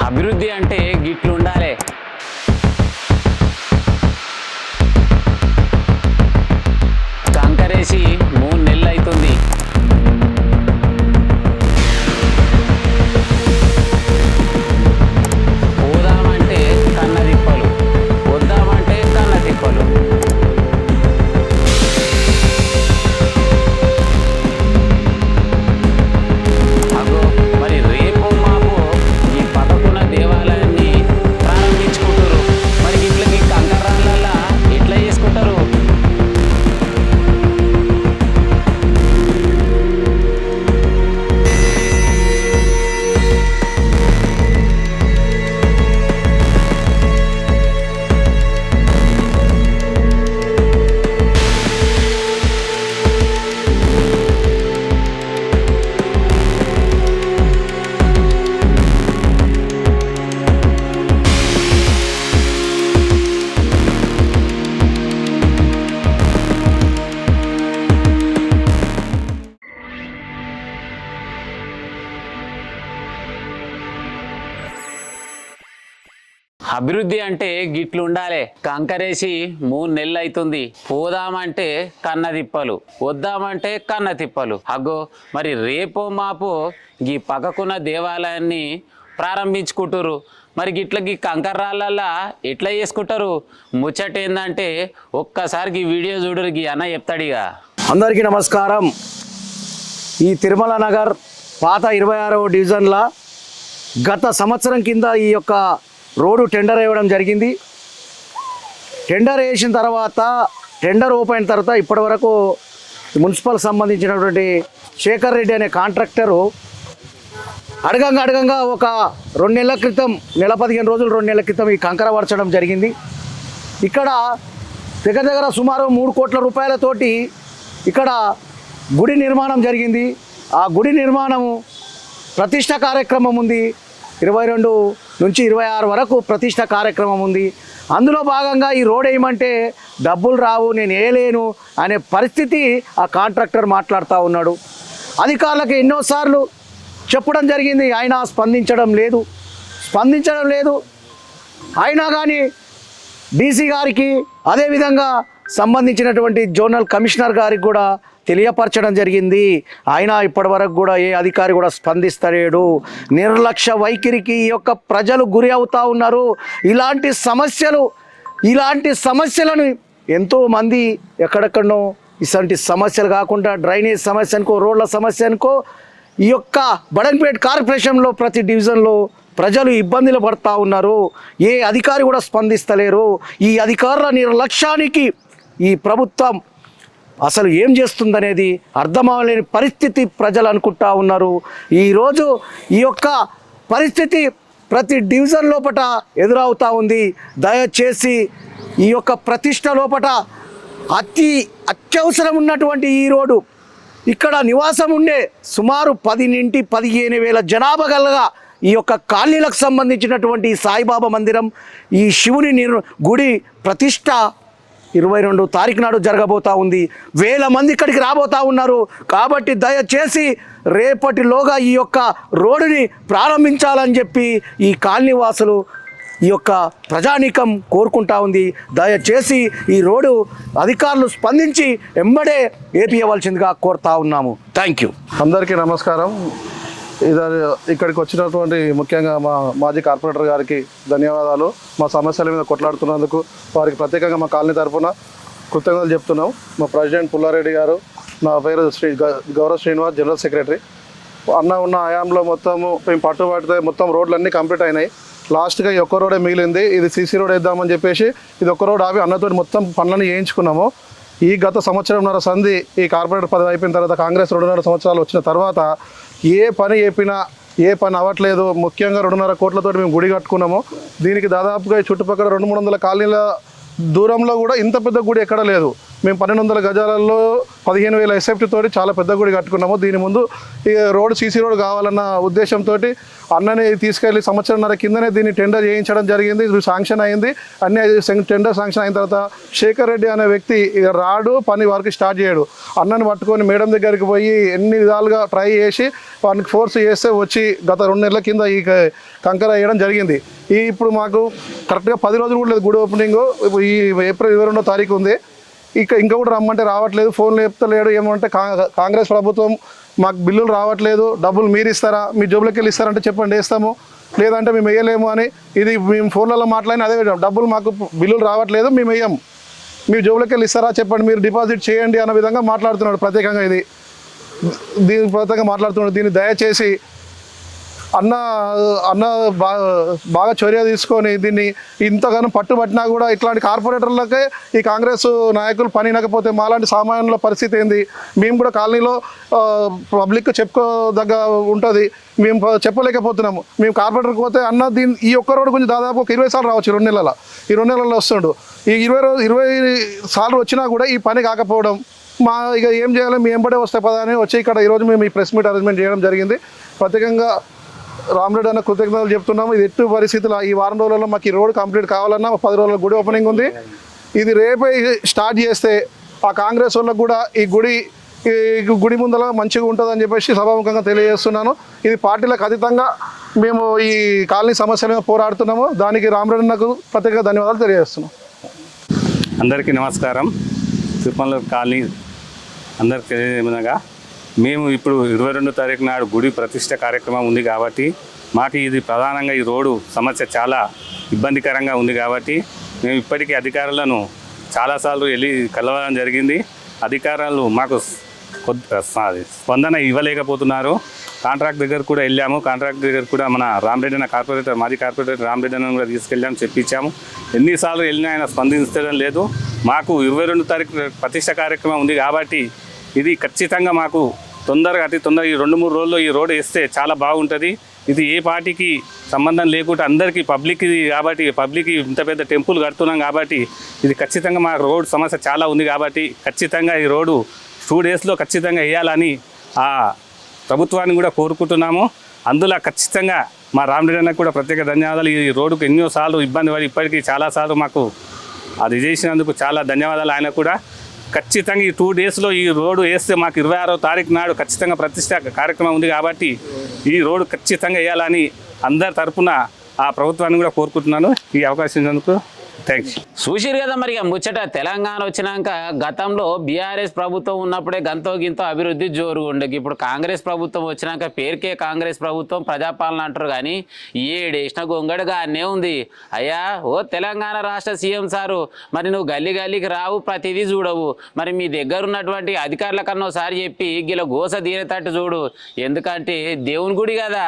అభివృద్ధి అంటే గిట్లుండాలే. కంకరేసి 3 నెలలు అవుతుంది. పోదామంటే కన్న తిప్పలు, వద్దామంటే కన్న తిప్పలు. అగో మరి రేపు మాపు ఈ పదకొండ దేవాలయాన్ని ప్రారంభించుకుంటారు. మరి ఇట్లకి కంకరాళ్ళ ఎట్లా చేసుకుంటారు? అభివృద్ధి అంటే గిట్లుండాలే. కంకరేసి 3 నెలలు అవుతుంది. పోదామంటే కన్న తిప్పలు, వద్దామంటే కన్న తిప్పలు. అగో మరి రేపో మాపో ఈ పక్కకున్న దేవాలయాన్ని ప్రారంభించుకుంటారు. మరి గిట్లకి కంకర్రాళ్ళ ఎట్లా చేసుకుంటారు? ముచ్చట ఏందంటే ఒక్కసారికి వీడియో చూడరు, అన్న చెప్తాడిగా. అందరికీ నమస్కారం. ఈ తిరుమల నగర్ పాత 26వ డివిజన్ల గత సంవత్సరం కింద ఈ యొక్క రోడ్డు టెండర్ వేయడం జరిగింది. టెండర్ వేసిన తర్వాత టెండర్ ఓపెన్ అయిన తర్వాత ఇప్పటి వరకు మున్సిపల్ సంబంధించినటువంటి శేఖర్ రెడ్డి అనే కాంట్రాక్టరు అడగంగా ఒక 2 నెలల క్రితం, నెల 15 రోజులు 2 నెలల క్రితం ఈ కంకర పరచడం జరిగింది. ఇక్కడ దగ్గర సుమారు 3 కోట్ల రూపాయలతోటి ఇక్కడ గుడి నిర్మాణం జరిగింది. ఆ గుడి నిర్మాణము ప్రతిష్ట కార్యక్రమం ఉంది. 22 నుంచి 26 వరకు ప్రతిష్ట కార్యక్రమం ఉంది. అందులో భాగంగా ఈ రోడ్ వేయమంటే డబ్బులు రావు, నేను వేయలేను అనే పరిస్థితి ఆ కాంట్రాక్టర్ మాట్లాడుతూ ఉన్నాడు. అధికారులకు ఎన్నోసార్లు చెప్పడం జరిగింది, ఆయన స్పందించడం లేదు. అయినా కానీ డీసీ గారికి, అదేవిధంగా సంబంధించినటువంటి జోనల్ కమిషనర్ గారికి కూడా తెలియపరచడం జరిగింది. అయినా ఇప్పటి వరకు కూడా ఏ అధికారి కూడా స్పందిస్తలేడు. నిర్లక్ష్య వైఖరికి ఈ యొక్క ప్రజలు గురి అవుతూ ఉన్నారు. ఇలాంటి సమస్యలను ఎంతోమంది ఎక్కడెక్కడనో ఇలాంటి సమస్యలు కాకుండా డ్రైనేజ్ సమస్య అనుకో, రోడ్ల సమస్య అనుకో, ఈ యొక్క బడంపేట్ కార్పొరేషన్లో ప్రతి డివిజన్లో ప్రజలు ఇబ్బందులు పడుతూ ఉన్నారు. ఏ అధికారి కూడా స్పందిస్తలేరు. ఈ అధికారుల నిర్లక్ష్యానికి ఈ ప్రభుత్వం అసలు ఏం చేస్తుందనేది అర్థమవలేని పరిస్థితి ప్రజలు అనుకుంటా ఉన్నారు. ఈరోజు ఈ యొక్క పరిస్థితి ప్రతి డివిజన్ లోపల ఎదురవుతూ ఉంది. దయచేసి ఈ యొక్క ప్రతిష్ట లోపల అత్యవసరం ఉన్నటువంటి ఈ రోడ్డు, ఇక్కడ నివాసం ఉండే సుమారు 10 నుండి 15 వేల జనాభా గలగా ఈ యొక్క కాలనీలకు సంబంధించినటువంటి సాయిబాబా మందిరం, ఈ శివుని గుడి ప్రతిష్ట 22 తారీఖు నాడు జరగబోతూ ఉంది. 1000 మంది ఇక్కడికి రాబోతూ ఉన్నారు. కాబట్టి దయచేసి రేపటిలోగా ఈ యొక్క రోడ్డుని ప్రారంభించాలని చెప్పి ఈ కాలనీ వాసులు, ఈ యొక్క ప్రజానీకం కోరుకుంటా ఉంది. దయచేసి ఈ రోడ్డు అధికారులు స్పందించి ఎంబడే ఏపీయవలసిందిగా కోరుతా ఉన్నాము. Thank you. అందరికీ నమస్కారం. ఇక్కడికి వచ్చినటువంటి ముఖ్యంగా మా మాజీ కార్పొరేటర్ గారికి ధన్యవాదాలు. మా సమస్యల మీద కొట్లాడుతున్నందుకు వారికి ప్రత్యేకంగా మా కాలనీ తరఫున కృతజ్ఞతలు చెప్తున్నాం. మా ప్రెసిడెంట్ పుల్లారెడ్డి గారు, నా పేరు గౌరవ్ శ్రీనివాస్, జనరల్ సెక్రటరీ. అన్న ఉన్న హయాంలో మొత్తము మేము పట్టుబడితే మొత్తం రోడ్లన్నీ కంప్లీట్ అయినాయి. లాస్ట్గా ఈ ఒక్క రోడే మిగిలింది. ఇది సీసీ రోడ్ వేద్దామని చెప్పేసి ఇది ఒక్క రోడ్ ఆపి అన్నతోటి మొత్తం పనులను చేయించుకున్నాము. ఈ గత సంవత్సరంన్నర సంధి ఈ కార్పొరేటర్ పదవి అయిపోయిన తర్వాత కాంగ్రెస్ 2.5 సంవత్సరాలు వచ్చిన తర్వాత ఏ పని చెప్పినా ఏ పని అవ్వట్లేదు. ముఖ్యంగా 2.5 కోట్లతో మేము గుడి కట్టుకున్నాము. దీనికి దాదాపుగా చుట్టుపక్కల 200-300 కాలనీల దూరంలో కూడా ఇంత పెద్ద గుడి ఎక్కడ లేదు. మేము 1200 గజాలలో 15,000 ఎస్ఎఫ్టీ తోటి చాలా పెద్ద గుడి కట్టుకున్నాము. దీని ముందు ఈ రోడ్ సీసీ రోడ్ కావాలన్న ఉద్దేశంతో అన్నని తీసుకెళ్లి సంవత్సరంన్నర కిందనే దీన్ని టెండర్ చేయించడం జరిగింది. ఇది శాంక్షన్ అయింది. అన్ని టెండర్ శాంక్షన్ అయిన తర్వాత శేఖర్ రెడ్డి అనే వ్యక్తి ఇక రాడు, పని వరకు స్టార్ట్ చేయడు. అన్నని పట్టుకొని మేడం దగ్గరికి పోయి ఎన్ని విధాలుగా ట్రై చేసి వానికి ఫోర్స్ చేస్తే వచ్చి గత 2 నెలల కింద ఈ కంకర వేయడం జరిగింది. ఇప్పుడు మాకు కరెక్ట్గా 10 రోజులు కూడా లేదు గుడి ఓపెనింగ్. ఈ ఏప్రిల్ 22వ తారీఖు ఉంది. ఇంకా కూడా రమ్మంటే రావట్లేదు, ఫోన్లు చెప్తలేడు. ఏమంటే కాంగ్రెస్ ప్రభుత్వం మాకు బిల్లులు రావట్లేదు, డబ్బులు మీరు ఇస్తారా, మీ జోబులోకి వెళ్ళి ఇస్తారంటే చెప్పండి వేస్తాము, లేదంటే మేము వేయలేము అని. ఇది మేము ఫోన్లలో మాట్లాడిన అదే డబ్బులు మాకు బిల్లులు రావట్లేదు, మేము వేయము, మీ జోబులోకి వెళ్ళి ఇస్తారా చెప్పండి, మీరు డిపాజిట్ చేయండి అన్న విధంగా మాట్లాడుతున్నాడు ప్రత్యేకంగా. దీని ప్రత్యేకంగా మాట్లాడుతున్నాడు. దీన్ని దయచేసి అన్న బాగా చర్య తీసుకొని దీన్ని ఇంతగానో పట్టుబట్టినా కూడా ఇట్లాంటి కార్పొరేటర్లకే ఈ కాంగ్రెస్ నాయకులు పని ఇనకపోతే మాలాంటి సామాన్యుల పరిస్థితి ఏంది? మేము కూడా కాలనీలో పబ్లిక్ చెప్పుకోదగ్గ ఉంటుంది, మేము చెప్పలేకపోతున్నాము. మేము కార్పొరేటర్కి పోతే అన్న ఈ ఒక్క రోడ్డు గురించి దాదాపు ఒక 20 సార్లు రావచ్చు. 2 నెలల ఈ 2 నెలల్లో వస్తుండు. ఈ 20 సార్లు వచ్చినా కూడా ఈ పని కాకపోవడం ఇక ఏం చేయాలి, మీ ఎంబడే వస్తే పదా అని వచ్చి ఇక్కడ ఈరోజు మేము ఈ ప్రెస్ మీట్ అరేంజ్మెంట్ చేయడం జరిగింది. ప్రత్యేకంగా రామరెడ్డి అన్న కృతజ్ఞతలు చెప్తున్నాము. ఇది ఎట్టి పరిస్థితుల్లో ఈ వారం రోజుల్లో మాకు ఈ రోడ్ కంప్లీట్ కావాలన్నా 10 రోజుల గుడి ఓపెనింగ్ ఉంది. ఇది రేపే స్టార్ట్ చేస్తే ఆ కాంగ్రెస్ వాళ్ళకు కూడా ఈ గుడి ముందర మంచిగా ఉంటుందని చెప్పేసి సభాముఖంగా తెలియజేస్తున్నాను. ఇది పార్టీలకు అతీతంగా మేము ఈ కాలనీ సమస్యల మీద పోరాడుతున్నాము. దానికి రామరెడ్డి అన్నకు ప్రత్యేక ధన్యవాదాలు తెలియజేస్తున్నాం. అందరికీ నమస్కారం. తిరుపతి కాలనీ అందరికీ తెలియజేయమనగా మేము ఇప్పుడు 22వ తారీఖు నాడు గుడి ప్రతిష్ట కార్యక్రమం ఉంది కాబట్టి మాకు ఇది ప్రధానంగా ఈ రోడ్డు సమస్య చాలా ఇబ్బందికరంగా ఉంది కాబట్టి మేము ఇప్పటికీ అధికారులను చాలాసార్లు వెళ్ళి కలవడం జరిగింది. అధికారులు మాకు స్పందన ఇవ్వలేకపోతున్నారు. కాంట్రాక్ట్ దగ్గర కూడా వెళ్ళాము. కాంట్రాక్ట్ దగ్గర కూడా మన రామరెడ్డి అన్న కార్పొరేటర్, మాజీ కార్పొరేటర్ రామరెడ్డి అన్న కూడా తీసుకెళ్ళాము, చెప్పించాము. ఎన్నిసార్లు వెళ్ళినా ఆయన స్పందించడం లేదు. మాకు 22వ తారీఖు ప్రతిష్ట కార్యక్రమం ఉంది కాబట్టి ఇది ఖచ్చితంగా మాకు అతి తొందరగా ఈ 2-3 రోజుల్లో ఈ రోడ్ వేస్తే చాలా బాగుంటుంది. ఇది ఏ పార్టీకి సంబంధం లేకుండా అందరికీ పబ్లిక్ ఇది కాబట్టి పబ్లిక్ ఇంత పెద్ద టెంపుల్ కడుతున్నాం కాబట్టి ఇది ఖచ్చితంగా మా రోడ్ సమస్య చాలా ఉంది కాబట్టి ఖచ్చితంగా ఈ రోడ్డు 2 డేస్లో ఖచ్చితంగా వేయాలని ఆ ప్రభుత్వాన్ని కూడా కోరుకుంటున్నాము. అందులో ఖచ్చితంగా మా రామరెడ్డి అన్నకు కూడా ప్రత్యేక ధన్యవాదాలు. ఈ రోడ్డుకు ఎన్నోసార్లు ఇబ్బంది పడి ఇప్పటికీ చాలాసార్లు మాకు అది చేసినందుకు చాలా ధన్యవాదాలు. ఆయన కూడా ఖచ్చితంగా ఈ 2 డేస్లో ఈ రోడ్డు వేస్తే మాకు 26వ తారీఖు నాడు ఖచ్చితంగా ప్రతిష్ట కార్యక్రమం ఉంది కాబట్టి ఈ రోడ్డు ఖచ్చితంగా వేయాలని అందరి తరఫున ఆ ప్రభుత్వాన్ని కూడా కోరుకుంటున్నాను. ఈ అవకాశం ఇచ్చినందుకు థ్యాంక్స్. చూసిరు కదా మరి ముచ్చట. తెలంగాణ వచ్చినాక గతంలో బీఆర్ఎస్ ప్రభుత్వం ఉన్నప్పుడే గంతో గింతో అభివృద్ధి జోరు ఉండేది. ఇప్పుడు కాంగ్రెస్ ప్రభుత్వం వచ్చినాక పేరుకే కాంగ్రెస్ ప్రభుత్వం ప్రజాపాలన అంటారు కానీ ఏడేసిన గొంగడుగా అన్నే ఉంది. అయ్యా ఓ తెలంగాణ రాష్ట్ర సీఎం సారు, మరి నువ్వు గల్లీ గల్లీకి రావు, ప్రతిదీ చూడవు. మరి మీ దగ్గర ఉన్నటువంటి అధికారుల కన్నా ఒకసారి చెప్పి గిల గోస తీరేటట్టు చూడు. ఎందుకంటే దేవుని గుడి కదా.